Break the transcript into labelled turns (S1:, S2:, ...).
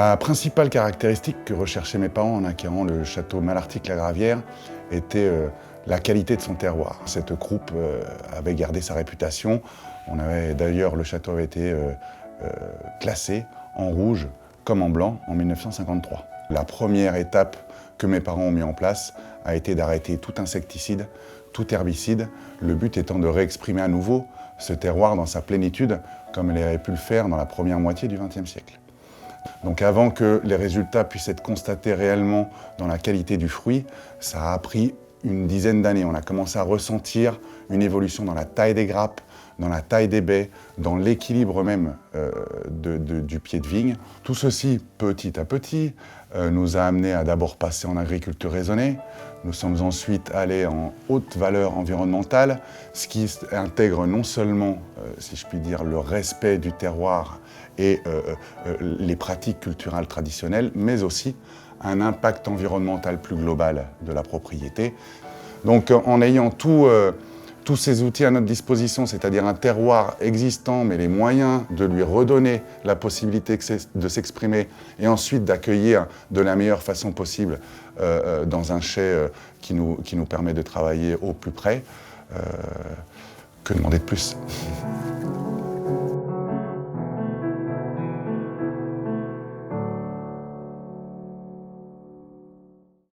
S1: La principale caractéristique que recherchaient mes parents en acquérant le château Malartic-la-Gravière était la qualité de son terroir. Cette croupe avait gardé sa réputation. D'ailleurs, le château avait été classé en rouge comme en blanc en 1953. La première étape que mes parents ont mis en place a été d'arrêter tout insecticide, tout herbicide, le but étant de réexprimer à nouveau ce terroir dans sa plénitude, comme elle avait pu le faire dans la première moitié du XXe siècle. Donc avant que les résultats puissent être constatés réellement dans la qualité du fruit, ça a pris une dizaine d'années. On a commencé à ressentir une évolution dans la taille des grappes, dans la taille des baies, dans l'équilibre même du pied de vigne. Tout ceci, petit à petit, nous a amené à d'abord passer en agriculture raisonnée. Nous sommes ensuite allés en haute valeur environnementale, ce qui intègre non seulement, si je puis dire, le respect du terroir et les pratiques culturelles traditionnelles, mais aussi un impact environnemental plus global de la propriété. Donc en ayant tous ces outils à notre disposition, c'est-à-dire un terroir existant, mais les moyens de lui redonner la possibilité de s'exprimer et ensuite d'accueillir de la meilleure façon possible dans un chai qui nous permet de travailler au plus près, que demander de plus ?